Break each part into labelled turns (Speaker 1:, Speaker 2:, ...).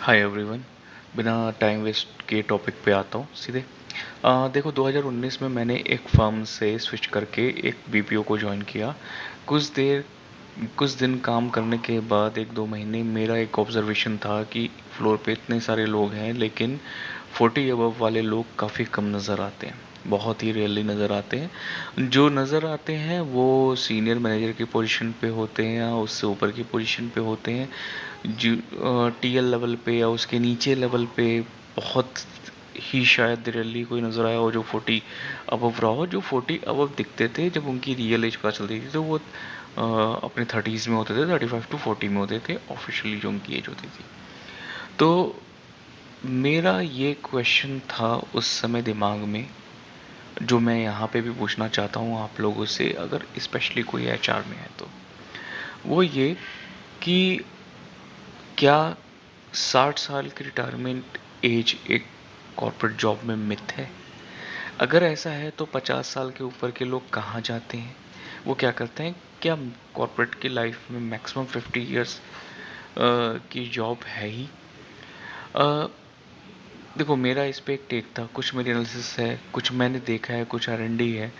Speaker 1: Hi everyone. बिना time waste के topic पे आता हूँ सीधे। देखो 2019 में मैंने एक फर्म से स्विच करके एक बीपीओ को ज्वाइन किया। कुछ देर कुछ दिन काम करने के बाद 1-2 महीने मेरा एक ऑब्जर्वेशन था कि फ्लोर पे इतने सारे लोग हैं लेकिन 40 अबव वाले लोग काफ़ी कम नज़र आते हैं। बहुत ही रेयरली नज़र आते हैं। जो नज़र आते हैं वो सीनियर मैनेजर की पोजीशन पे होते हैं या उससे ऊपर की पोजीशन पे होते हैं। जो टीएल लेवल पे या उसके नीचे लेवल पे बहुत ही शायद रेयरली कोई नज़र आया हो जो 40 अबव रहा हो। जो 40 अबव दिखते थे जब उनकी रियल एज पता चलती थी तो वो अपने 30s में होते थे, 35 to 40 में होते थे ऑफिशियली जो उनकी एज होती थी। तो मेरा ये क्वेश्चन था उस समय दिमाग में, जो मैं यहाँ पे भी पूछना चाहता हूँ आप लोगों से, अगर स्पेशली कोई एचआर में है तो वो ये कि क्या 60 साल की रिटायरमेंट एज एक कॉर्पोरेट जॉब में मिथ है? अगर ऐसा है तो 50 साल के ऊपर के लोग कहाँ जाते हैं? वो क्या करते हैं? क्या कॉर्पोरेट की लाइफ में मैक्सिमम 50 इयर्स की जॉब है ही? अ, देखो मेरा इस पे एक टेक था, कुछ मेरी एनालिसिस है, कुछ मैंने देखा है, कुछ आर&डी है।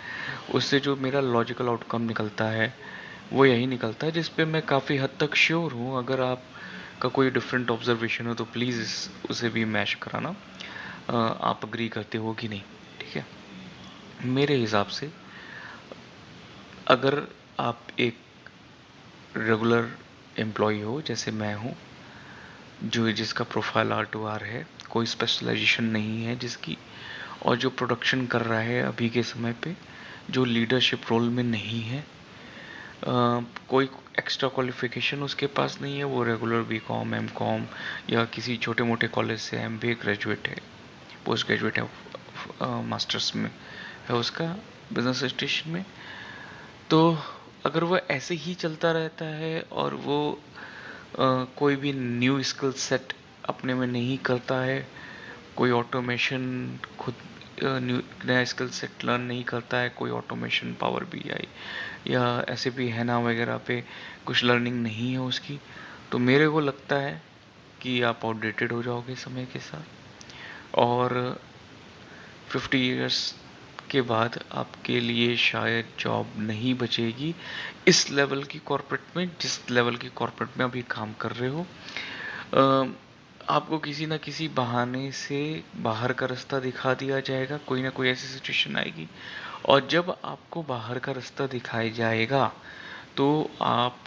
Speaker 1: उससे जो मेरा लॉजिकल आउटकम निकलता है वो यही निकलता है, जिस पे मैं काफ़ी हद तक श्योर हूँ। अगर आप का कोई डिफरेंट ऑब्जर्वेशन हो तो प्लीज़ उसे भी मैच कराना। आप अग्री करते हो कि नहीं? ठीक है। मेरे हिसाब से अगर आप एक रेगुलर एम्प्लॉय हो जैसे मैं हूँ, जो जिसका प्रोफाइल R2R है, कोई स्पेशलाइजेशन नहीं है जिसकी, और जो प्रोडक्शन कर रहा है अभी के समय पे, जो लीडरशिप रोल में नहीं है, कोई एक्स्ट्रा क्वालिफिकेशन उसके पास नहीं है, वो रेगुलर बीकॉम एमकॉम या किसी छोटे मोटे कॉलेज से एमबीए ग्रेजुएट है, पोस्ट ग्रेजुएट है, मास्टर्स में है उसका बिजनेस स्टेशन में। तो अगर वो ऐसे ही चलता रहता है और वो कोई भी न्यू स्किल सेट अपने में नहीं करता है, कोई ऑटोमेशन खुद नया स्किल सेट लर्न नहीं करता है, कोई ऑटोमेशन पावर बीआई या ऐसे भी है ना वगैरह पे कुछ लर्निंग नहीं है उसकी, तो मेरे को लगता है कि आप आउटडेटेड हो जाओगे समय के साथ। और 50 इयर्स के बाद आपके लिए शायद जॉब नहीं बचेगी इस लेवल की कॉर्पोरेट में, जिस लेवल की कॉर्पोरेट में अभी काम कर रहे हो। आपको किसी ना किसी बहाने से बाहर का रास्ता दिखा दिया जाएगा, कोई ना कोई ऐसी सिचुएशन आएगी, और जब आपको बाहर का रास्ता दिखाया जाएगा तो आप